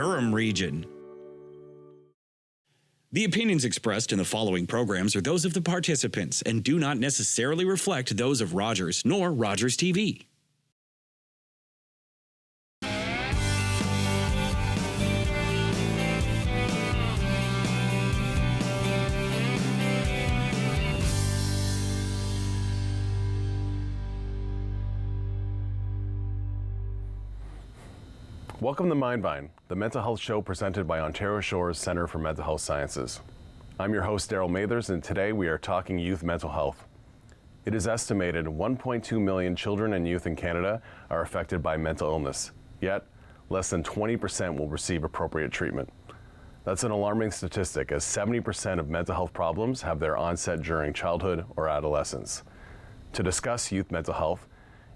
Durham region. The opinions expressed in the following programs are those of the participants and do not necessarily reflect those of Rogers nor Rogers TV. Welcome to Mindvine, the mental health show presented by Ontario Shores Centre for Mental Health Sciences. I'm your host, Daryl Mathers, and today we are talking youth mental health. It is estimated 1.2 million children and youth in Canada are affected by mental illness, yet less than 20% will receive appropriate treatment. That's an alarming statistic, as 70% of mental health problems have their onset during childhood or adolescence. To discuss youth mental health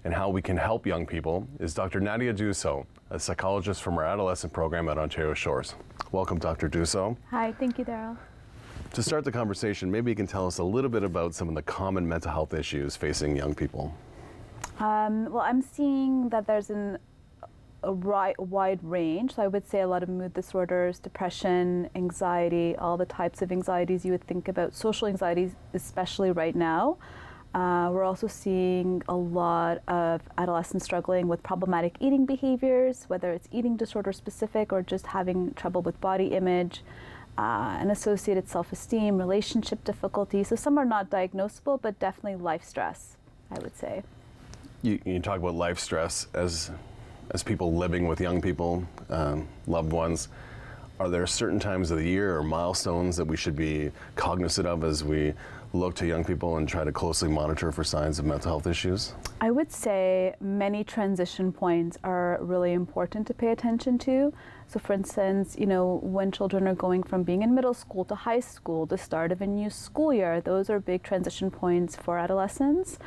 and how we can help young people is Dr. Nadia Dussault, a psychologist from our adolescent program at Ontario Shores. Welcome, Dr. Dussault. Hi, thank you, Daryl. To start the conversation, maybe you can tell us a little bit about some of the common mental health issues facing young people. Well, I'm seeing that there's a wide range. So I would say a lot of mood disorders, depression, anxiety, all the types of anxieties you would think about, social anxieties, especially right now. We're also seeing a lot of adolescents struggling with problematic eating behaviors, whether it's eating disorder specific or just having trouble with body image, and associated self-esteem, relationship difficulties. So some are not diagnosable, but definitely life stress, I would say. You talk about life stress as people living with young people, loved ones. Are there certain times of the year or milestones that we should be cognizant of as we look to young people and try to closely monitor for signs of mental health issues? I would say many transition points are really important to pay attention to. So for instance, when children are going from being in middle school to high school, the start of a new school year, those are big transition points for adolescents.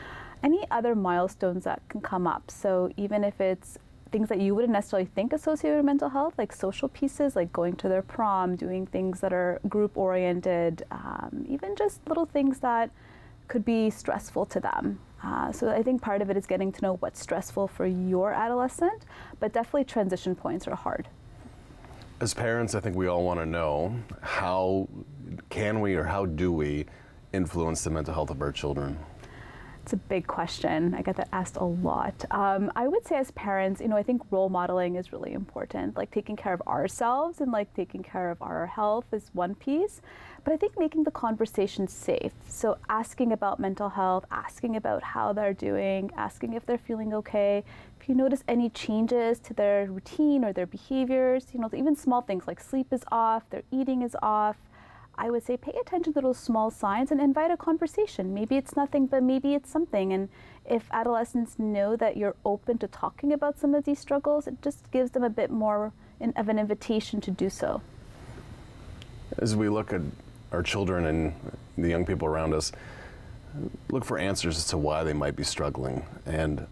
Any other milestones that can come up. So even if it's things that you wouldn't necessarily think associated with mental health, like social pieces, like going to their prom, doing things that are group-oriented, even just little things that could be stressful to them. So I think part of it is getting to know what's stressful for your adolescent, but definitely transition points are hard. As parents, I think we all want to know, how can we or how do we influence the mental health of our children? It's a big question. I get that asked a lot. I would say as parents, I think role modeling is really important. Like taking care of ourselves and like taking care of our health is one piece. But I think making the conversation safe. So asking about mental health, asking about how they're doing, asking if they're feeling okay. If you notice any changes to their routine or their behaviors, even small things like sleep is off, their eating is off, I would say pay attention to those small signs and invite a conversation. Maybe it's nothing, but maybe it's something. And if adolescents know that you're open to talking about some of these struggles, it just gives them a bit more of an invitation to do so. As we look at our children and the young people around us, look for answers as to why they might be struggling. And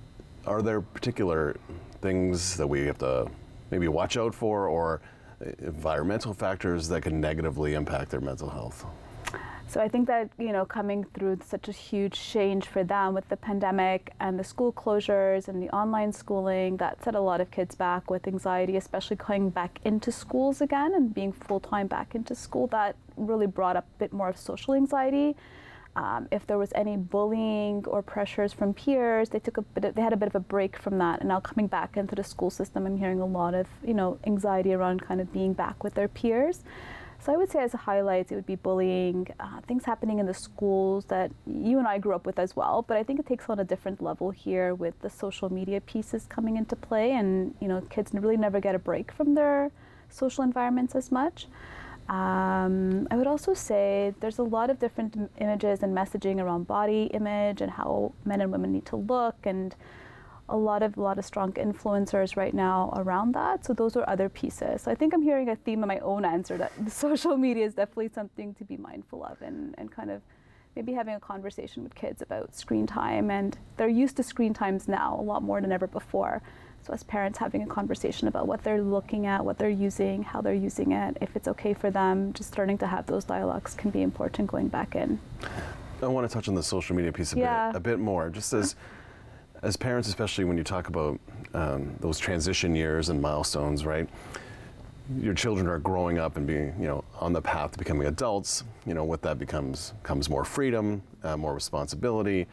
are there particular things that we have to maybe watch out for, or environmental factors that can negatively impact their mental health? So I think that, coming through such a huge change for them with the pandemic and the school closures and the online schooling, that set a lot of kids back with anxiety, especially going back into schools again and being full-time back into school. That really brought up a bit more of social anxiety. If there was any bullying or pressures from peers, they had a bit of a break from that. And now coming back into the school system, I'm hearing a lot of, anxiety around kind of being back with their peers. So I would say as highlights, it would be bullying, things happening in the schools that you and I grew up with as well. But I think it takes on a different level here with the social media pieces coming into play. And, kids really never get a break from their social environments as much. I would also say there's a lot of different images and messaging around body image and how men and women need to look, and a lot of strong influencers right now around that. So those are other pieces. So I think I'm hearing a theme in my own answer that the social media is definitely something to be mindful of, and kind of maybe having a conversation with kids about screen time. And they're used to screen times now a lot more than ever before. So as parents, having a conversation about what they're looking at, what they're using, how they're using it, if it's okay for them, just starting to have those dialogues can be important going back in. I want to touch on the social media piece a bit more, just as parents, especially when you talk about those transition years and milestones, right? your children are growing up and being, on the path to becoming adults, with that comes more freedom, more responsibility.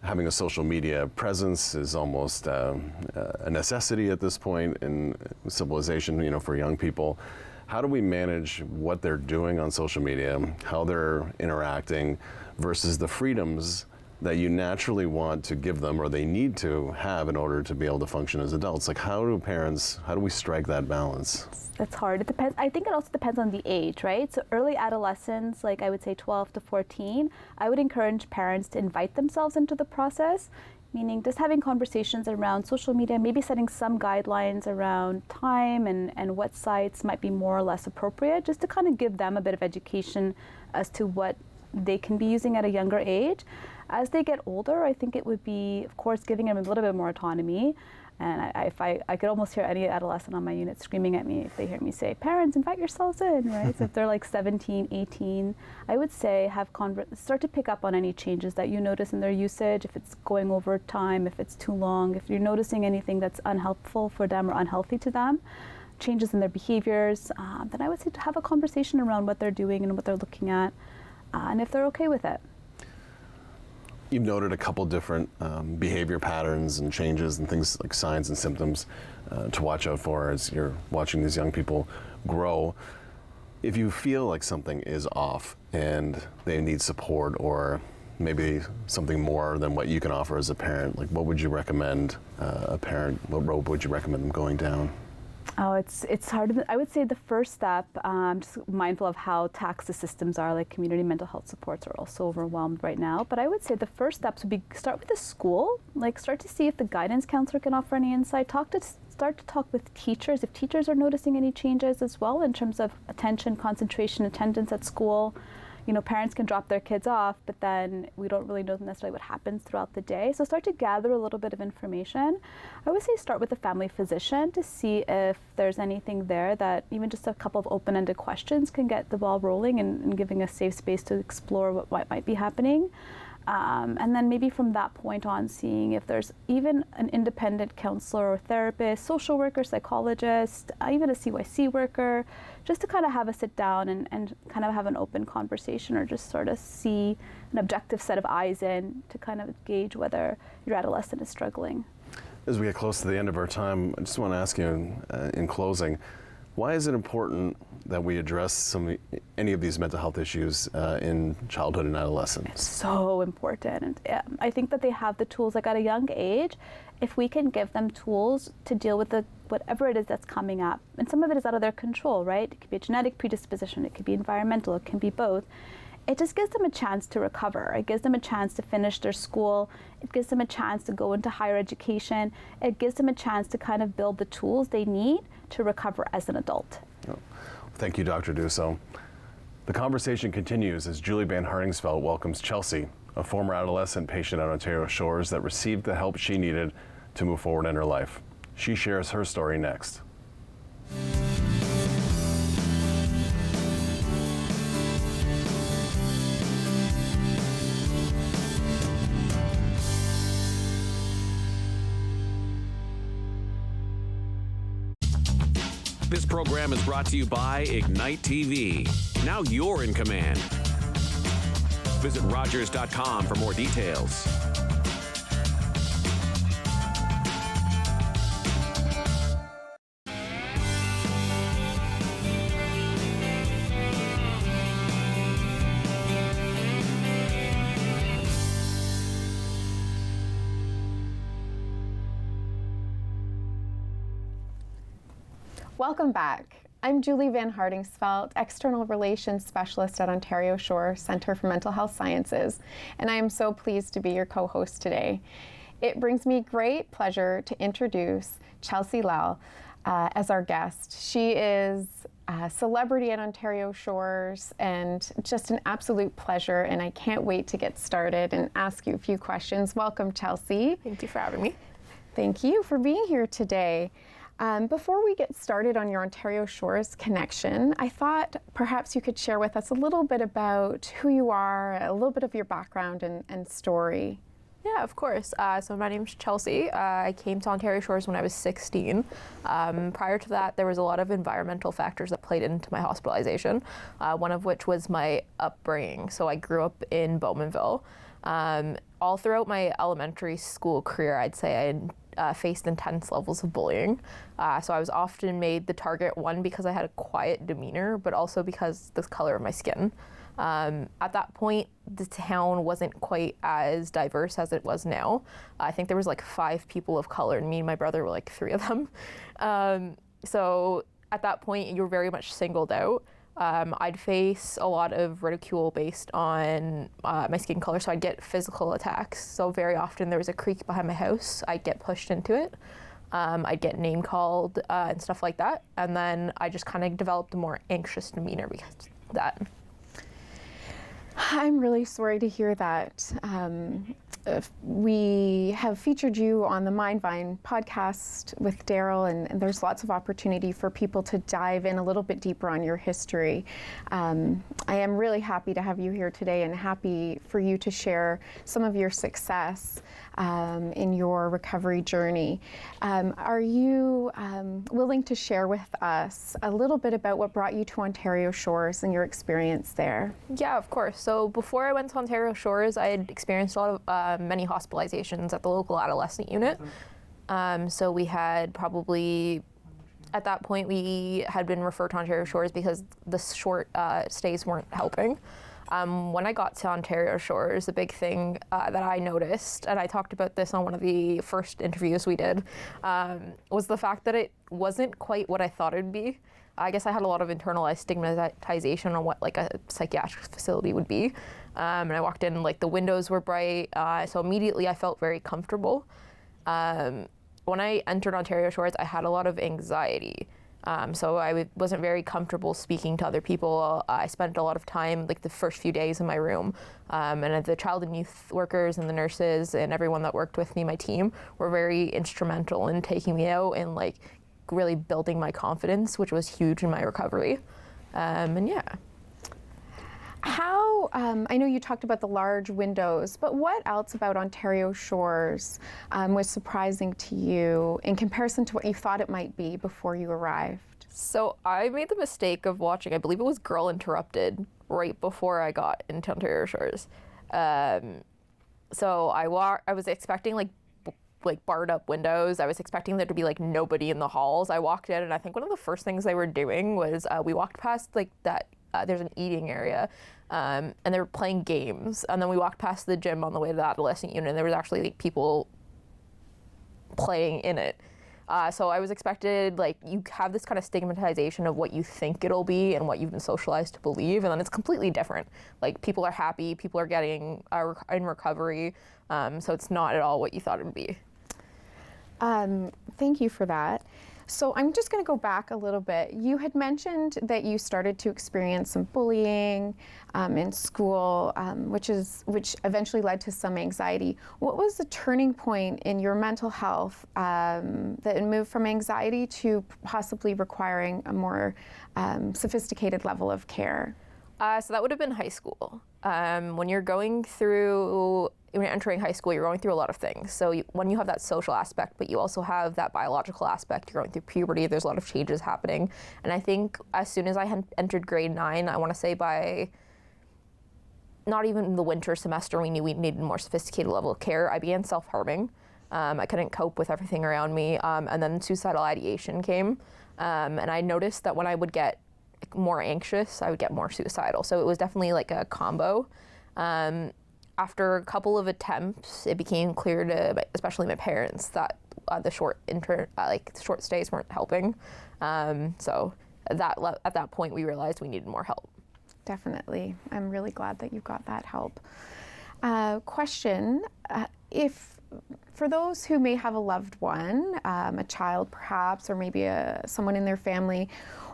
Having a social media presence is almost a necessity at this point in civilization, for young people. How do we manage what they're doing on social media, how they're interacting, versus the freedoms that you naturally want to give them or they need to have in order to be able to function as adults? Like, how do we strike that balance? That's hard. It depends. I think it also depends on the age, right? So early adolescence, like I would say 12 to 14, I would encourage parents to invite themselves into the process, meaning just having conversations around social media, maybe setting some guidelines around time and what sites might be more or less appropriate, just to kind of give them a bit of education as to what they can be using at a younger age. As they get older, I think it would be, of course, giving them a little bit more autonomy. And I could almost hear any adolescent on my unit screaming at me if they hear me say, parents, invite yourselves in, right? So if they're like 17, 18, I would say start to pick up on any changes that you notice in their usage, if it's going over time, if it's too long, if you're noticing anything that's unhelpful for them or unhealthy to them, changes in their behaviors, then I would say to have a conversation around what they're doing and what they're looking at, and if they're okay with it. You've noted a couple different behavior patterns and changes and things like signs and symptoms to watch out for as you're watching these young people grow. If you feel like something is off and they need support or maybe something more than what you can offer as a parent, like what would you recommend a parent, what road would you recommend them going down? Oh, it's hard. I would say the first step, just mindful of how taxed the systems are, like community mental health supports are also overwhelmed right now. But I would say the first steps would be start with the school, like start to see if the guidance counselor can offer any insight, start to talk with teachers, if teachers are noticing any changes as well in terms of attention, concentration, attendance at school. Parents can drop their kids off, but then we don't really know necessarily what happens throughout the day. So start to gather a little bit of information. I would say start with a family physician to see if there's anything there that even just a couple of open-ended questions can get the ball rolling and giving a safe space to explore what might be happening. And then maybe from that point on, seeing if there's even an independent counselor or therapist, social worker, psychologist, even a CYC worker, just to kind of have a sit down and kind of have an open conversation or just sort of see an objective set of eyes in to kind of gauge whether your adolescent is struggling. As we get close to the end of our time, I just want to ask you in closing, why is it important that we address any of these mental health issues in childhood and adolescence? It's so important. And I think that they have the tools, like at a young age, if we can give them tools to deal with whatever it is that's coming up. And some of it is out of their control, right? It could be a genetic predisposition, it could be environmental, it can be both. It just gives them a chance to recover. It gives them a chance to finish their school. It gives them a chance to go into higher education. It gives them a chance to kind of build the tools they need to recover as an adult. Oh. Thank you, Dr. Dusso. The conversation continues as Julie Van Hardingsveld welcomes Chelsea, a former adolescent patient at Ontario Shores that received the help she needed to move forward in her life. She shares her story next. This program is brought to you by Ignite TV. Now you're in command. Visit Rogers.com for more details. Welcome back. I'm Julie Van Hardingsveld, External Relations Specialist at Ontario Shore Centre for Mental Health Sciences, and I am so pleased to be your co-host today. It brings me great pleasure to introduce Chelsea Lau as our guest. She is a celebrity at Ontario Shores and just an absolute pleasure, and I can't wait to get started and ask you a few questions. Welcome, Chelsea. Thank you for having me. Thank you for being here today. Before we get started on your Ontario Shores connection, I thought perhaps you could share with us a little bit about who you are, a little bit of your background and story. Yeah, of course. So my name's Chelsea. I came to Ontario Shores when I was 16. Prior to that, there was a lot of environmental factors that played into my hospitalization, one of which was my upbringing. So I grew up in Bowmanville. All throughout my elementary school career, I'd say I faced intense levels of bullying. So I was often made the target, one, because I had a quiet demeanor, but also because the color of my skin. At that point, the town wasn't quite as diverse as it was now. I think there was like 5 people of color, and me and my brother were like 3 of them. So at that point, you were very much singled out. I'd face a lot of ridicule based on my skin color, so I'd get physical attacks. So very often there was a creek behind my house, I'd get pushed into it. I'd get name called and stuff like that. And then I just kind of developed a more anxious demeanor because of that. I'm really sorry to hear that. We have featured you on the Mindvine podcast with Daryl, and there's lots of opportunity for people to dive in a little bit deeper on your history. I am really happy to have you here today and happy for you to share some of your success in your recovery journey. Are you willing to share with us a little bit about what brought you to Ontario Shores and your experience there? Yeah, of course. So before I went to Ontario Shores, I had experienced a lot of many hospitalizations at the local adolescent unit. So we had probably, at that point, we had been referred to Ontario Shores because the short stays weren't helping. When I got to Ontario Shores, the big thing that I noticed, and I talked about this on one of the first interviews we did, was the fact that it wasn't quite what I thought it'd be. I guess I had a lot of internalized stigmatization on what like a psychiatric facility would be. And I walked in, like the windows were bright, so immediately I felt very comfortable. When I entered Ontario Shores, I had a lot of anxiety. So I wasn't very comfortable speaking to other people. I spent a lot of time, like the first few days in my room. And the child and youth workers and the nurses and everyone that worked with me, my team, were very instrumental in taking me out and like really building my confidence, which was huge in my recovery. And yeah. How, I know you talked about the large windows, but what else about Ontario Shores was surprising to you in comparison to what you thought it might be before you arrived? So I made the mistake of watching, I believe it was Girl Interrupted, right before I got into Ontario Shores. So I was expecting like barred up windows. I was expecting there to be like nobody in the halls. I walked in and I think one of the first things they were doing was we walked past like that, there's an eating area, and they were playing games. And then we walked past the gym on the way to the adolescent unit, and there was actually like people playing in it. So I was expected, like, you have this kind of stigmatization of what you think it'll be and what you've been socialized to believe, and then it's completely different. Like, people are happy, people are getting in recovery, so it's not at all what you thought it would be. Thank you for that. So I'm just going to go back a little bit. You had mentioned that you started to experience some bullying in school, which eventually led to some anxiety. What was the turning point in your mental health that moved from anxiety to possibly requiring a more sophisticated level of care? So that would have been high school. When you're entering high school, you're going through a lot of things. So when you have that social aspect, but you also have that biological aspect, you're going through puberty, there's a lot of changes happening. And I think as soon as I entered grade 9, I want to say by not even the winter semester, we knew we needed a more sophisticated level of care. I began self-harming. I couldn't cope with everything around me. And then suicidal ideation came. And I noticed that when I would get more anxious, I would get more suicidal. So it was definitely like a combo. After a couple of attempts, it became clear to, especially my parents, that the short stays weren't helping. So at that point, we realized we needed more help. Definitely. I'm really glad that you got that help. Question, if for those who may have a loved one, a child perhaps, or maybe someone in their family,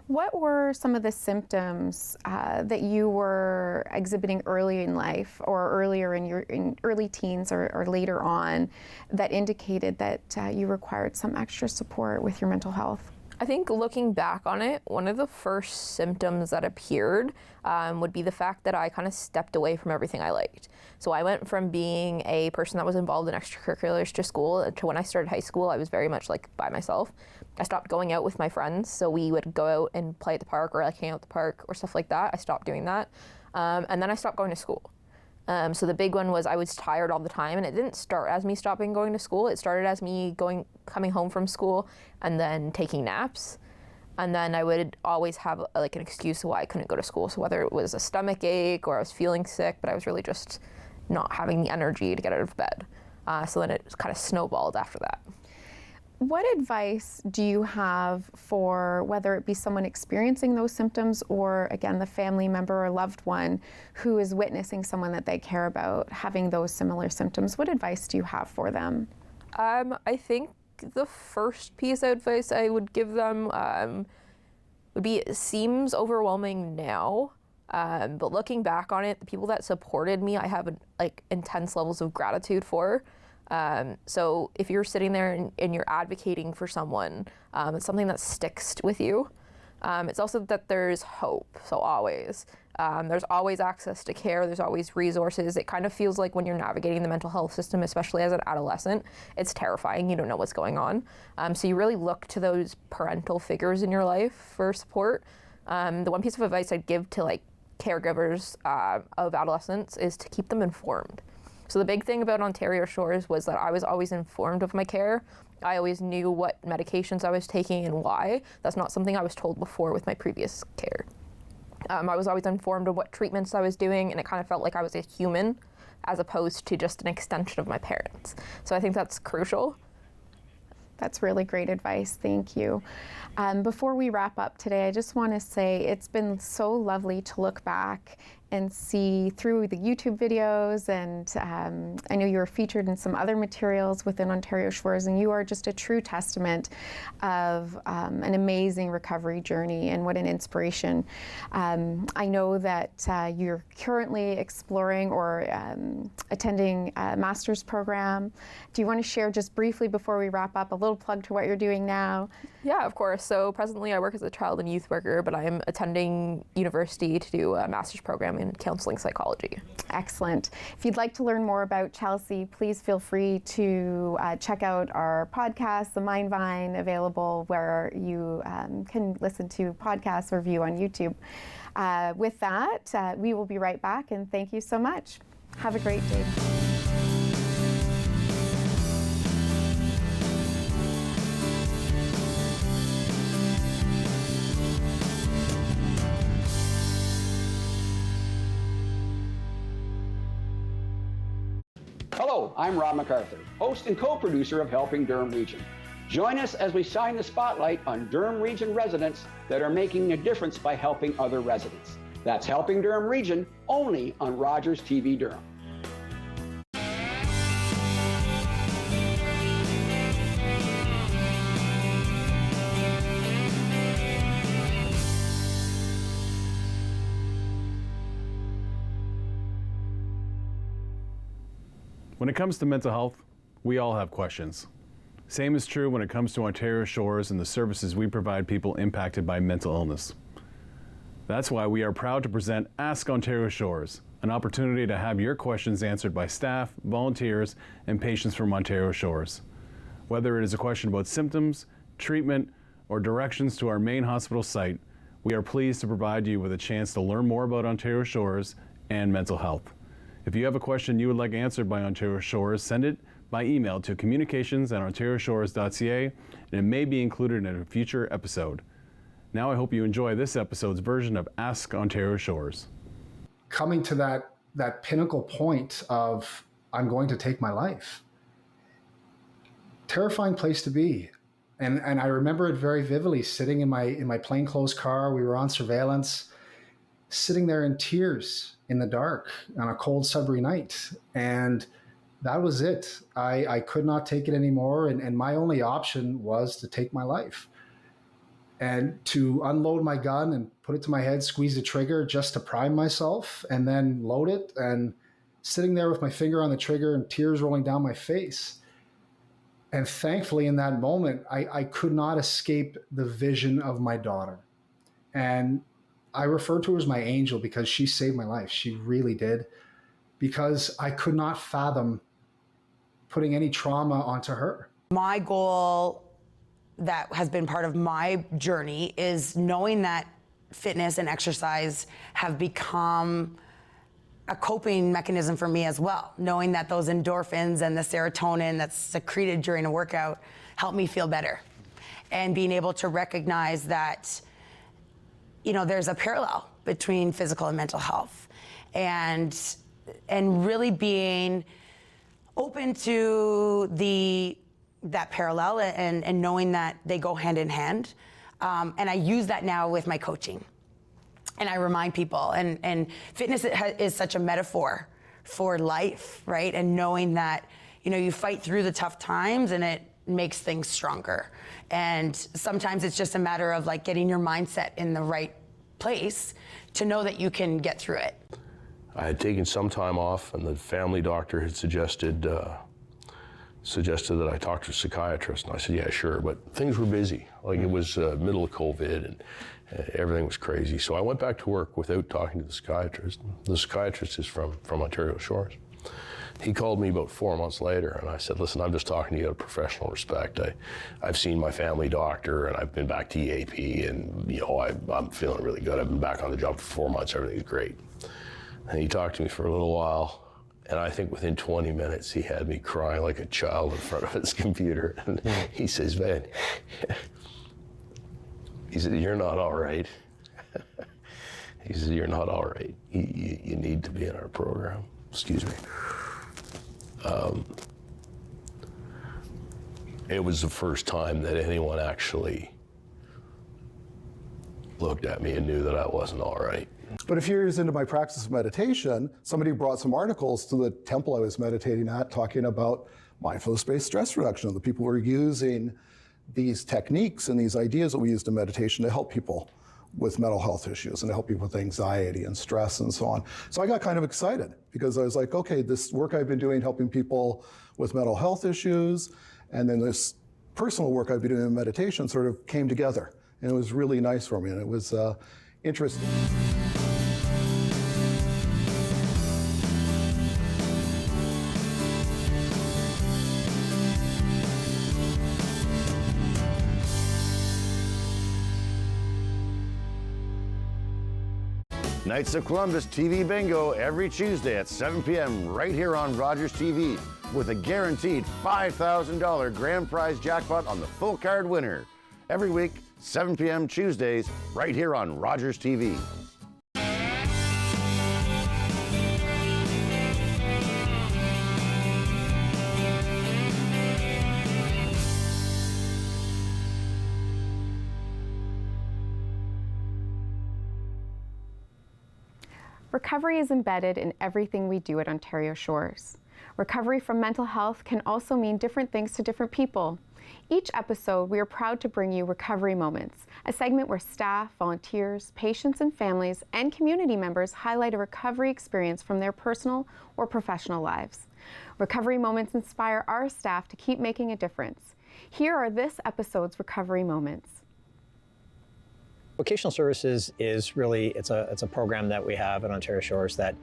what were some of the symptoms that you were exhibiting early in life or earlier in early teens or later on that indicated that you required some extra support with your mental health? I think looking back on it, one of the first symptoms that appeared would be the fact that I kind of stepped away from everything I liked. So I went from being a person that was involved in extracurriculars to school to when I started high school, I was very much like by myself. I stopped going out with my friends, so we would go out and play at the park or like hang out at the park or stuff like that. I stopped doing that. And then I stopped going to school. So the big one was I was tired all the time, and it didn't start as me stopping going to school. It started as me coming home from school and then taking naps. And then I would always have like an excuse why I couldn't go to school. So whether it was a stomach ache or I was feeling sick, but I was really just not having the energy to get out of bed. So then it kind of snowballed after that. What advice do you have for whether it be someone experiencing those symptoms or, again, the family member or loved one who is witnessing someone that they care about having those similar symptoms? What advice do you have for them? I think the first piece of advice I would give them would be, it seems overwhelming now, but looking back on it, the people that supported me, I have intense levels of gratitude for. So if you're sitting there and you're advocating for someone, it's something that sticks with you. It's also that there's hope, so always. There's always access to care, there's always resources. It kind of feels like when you're navigating the mental health system, especially as an adolescent, it's terrifying, you don't know what's going on. So you really look to those parental figures in your life for support. The one piece of advice I'd give to caregivers of adolescents is to keep them informed. So the big thing about Ontario Shores was that I was always informed of my care. I always knew what medications I was taking and why. That's not something I was told before with my previous care. I was always informed of what treatments I was doing, and it kind of felt like I was a human as opposed to just an extension of my parents. So I think that's crucial. That's really great advice. Thank you. Before we wrap up today, I just want to say it's been so lovely to look back and see through the YouTube videos, and I know you were featured in some other materials within Ontario Shores, and you are just a true testament of an amazing recovery journey, and what an inspiration. I know that you're currently exploring or attending a master's program. Do you want to share just briefly before we wrap up a little plug to what you're doing now? Yeah, of course. So presently I work as a child and youth worker, but I am attending university to do a master's program in counseling psychology. Excellent. If you'd like to learn more about Chelsea, please feel free to check out our podcast, The Mindvine, available where you can listen to podcasts or view on YouTube. With that, we will be right back, and thank you so much. Have a great day. Hello, I'm Rob MacArthur, host and co-producer of Helping Durham Region. Join us as we shine the spotlight on Durham Region residents that are making a difference by helping other residents. That's Helping Durham Region, only on Rogers TV Durham. When it comes to mental health, we all have questions. Same is true when it comes to Ontario Shores and the services we provide people impacted by mental illness. That's why we are proud to present Ask Ontario Shores, an opportunity to have your questions answered by staff, volunteers, and patients from Ontario Shores. Whether it is a question about symptoms, treatment, or directions to our main hospital site, we are pleased to provide you with a chance to learn more about Ontario Shores and mental health. If you have a question you would like answered by Ontario Shores, send it by email to communications@ontarioshores.ca, and it may be included in a future episode. Now I hope you enjoy this episode's version of Ask Ontario Shores. Coming to that pinnacle point of, I'm going to take my life. Terrifying place to be. And I remember it very vividly, sitting in my plainclothes car. We were on surveillance, sitting there in tears in the dark on a cold Sudbury night. And that was it. I could not take it anymore. And my only option was to take my life. And to unload my gun and put it to my head, squeeze the trigger just to prime myself, and then load it, and sitting there with my finger on the trigger and tears rolling down my face. And thankfully, in that moment, I could not escape the vision of my daughter. And I refer to her as my angel because she saved my life. She really did. Because I could not fathom putting any trauma onto her. My goal that has been part of my journey is knowing that fitness and exercise have become a coping mechanism for me as well. Knowing that those endorphins and the serotonin that's secreted during a workout help me feel better. And being able to recognize that, you know, there's a parallel between physical and mental health. And really being open to that parallel and knowing that they go hand in hand. And I use that now with my coaching. And I remind people, and fitness is such a metaphor for life, right? And knowing that, you know, you fight through the tough times and it makes things stronger. And sometimes it's just a matter of like getting your mindset in the right place to know that you can get through it. I had taken some time off, and the family doctor had suggested that I talk to a psychiatrist, and I said, yeah, sure, but things were busy. Like it was middle of COVID, and everything was crazy. So I went back to work without talking to the psychiatrist. The psychiatrist is from Ontario Shores. He called me about 4 months later, and I said, listen, I'm just talking to you out of professional respect. I've seen my family doctor, and I've been back to EAP, and you know, I'm feeling really good. I've been back on the job for 4 months, everything's great. And he talked to me for a little while, and I think within 20 minutes, he had me crying like a child in front of his computer. And he says, Van, he said, you're not all right. He said, you're not all right. You need to be in our program. Excuse me. It was the first time that anyone actually looked at me and knew that I wasn't all right. But a few years into my practice of meditation, somebody brought some articles to the temple I was meditating at talking about mindfulness-based stress reduction. And the people were using these techniques and these ideas that we use in meditation to help people with mental health issues and to help people with anxiety and stress and so on. So I got kind of excited because I was like, okay, this work I've been doing helping people with mental health issues, and then this personal work I've been doing in meditation sort of came together. And it was really nice for me, and it was interesting. Knights of Columbus TV Bingo every Tuesday at 7 p.m. right here on Rogers TV with a guaranteed $5,000 grand prize jackpot on the full card winner. Every week, 7 p.m. Tuesdays, right here on Rogers TV. Recovery is embedded in everything we do at Ontario Shores. Recovery from mental health can also mean different things to different people. Each episode, we are proud to bring you Recovery Moments, a segment where staff, volunteers, patients and families, and community members highlight a recovery experience from their personal or professional lives. Recovery Moments inspire our staff to keep making a difference. Here are this episode's Recovery Moments. Vocational Services is really, it's a program that we have at Ontario Shores that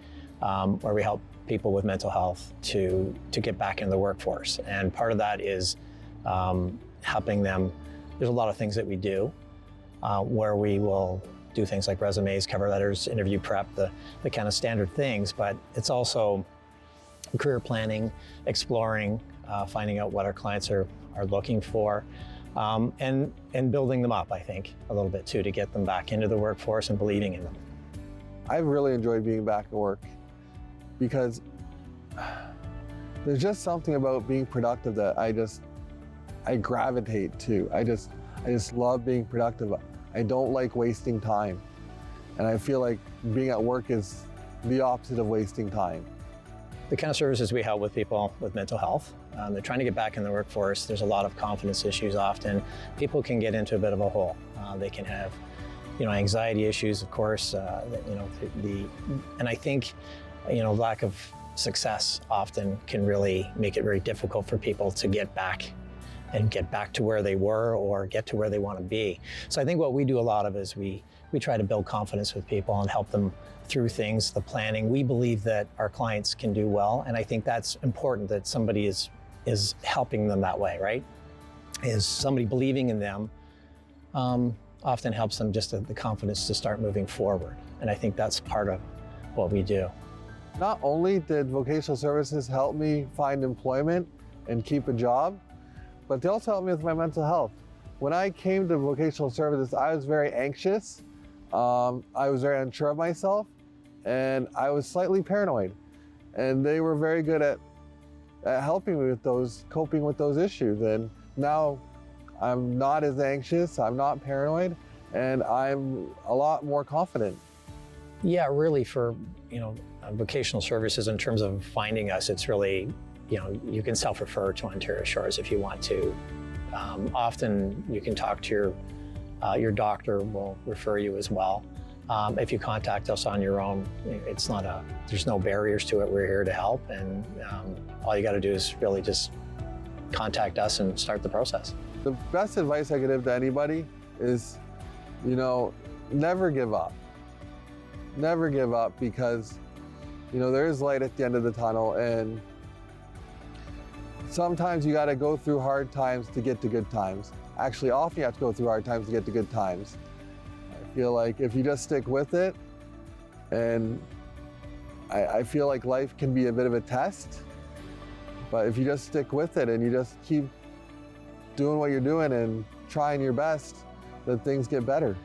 where we help people with mental health to get back into the workforce. And part of that is helping them. There's a lot of things that we do where we will do things like resumes, cover letters, interview prep, the kind of standard things, but it's also career planning, exploring, finding out what our clients are looking for. And building them up, I think, a little bit too, to get them back into the workforce and believing in them. I've really enjoyed being back at work because there's just something about being productive that I gravitate to. I just love being productive. I don't like wasting time. And I feel like being at work is the opposite of wasting time. The kind of services we help with people with mental health, they're trying to get back in the workforce. There's a lot of confidence issues often. People can get into a bit of a hole. They can have, anxiety issues, of course, and I think, lack of success often can really make it very difficult for people to get back and get back to where they were or get to where they want to be. So I think what we do a lot of is we try to build confidence with people and help them through things, the planning. We believe that our clients can do well, and I think that's important, that somebody is helping them that way, right? Is somebody believing in them often helps them just the confidence to start moving forward. And I think that's part of what we do. Not only did vocational services help me find employment and keep a job, but they also helped me with my mental health. When I came to vocational services, I was very anxious. I was very unsure of myself, and I was slightly paranoid. And they were very good at helping me with coping with those issues. And now I'm not as anxious, I'm not paranoid, and I'm a lot more confident. Yeah, really, for vocational services, in terms of finding us, it's really, you can self-refer to Ontario Shores if you want to. Often you can talk to your doctor will refer you as well. If you contact us on your own, there's no barriers to it. We're here to help, and all you got to do is really just contact us and start the process. The best advice I could give to anybody is, never give up. Never give up, because, there is light at the end of the tunnel, and sometimes you got to go through hard times to get to good times. Actually, often you have to go through hard times to get to good times. I feel like if you just stick with it, and I feel like life can be a bit of a test, but if you just stick with it and you just keep doing what you're doing and trying your best, then things get better.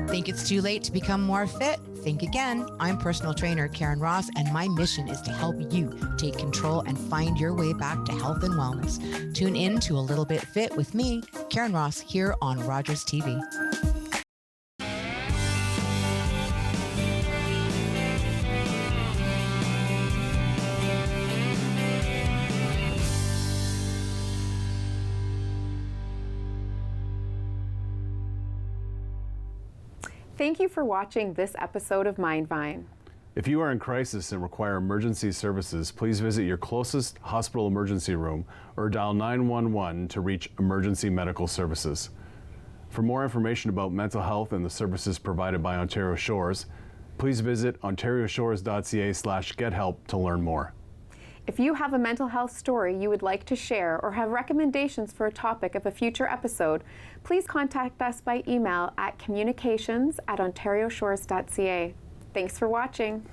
Think it's too late to become more fit? Think again. I'm personal trainer Karen Ross, and my mission is to help you take control and find your way back to health and wellness. Tune in to A Little Bit Fit with me, Karen Ross, here on Rogers TV. Thank you for watching this episode of Mindvine. If you are in crisis and require emergency services, please visit your closest hospital emergency room or dial 911 to reach emergency medical services. For more information about mental health and the services provided by Ontario Shores, please visit ontarioshores.ca/gethelp to learn more. If you have a mental health story you would like to share or have recommendations for a topic of a future episode, please contact us by email at communications@ontarioshores.ca. Thanks for watching.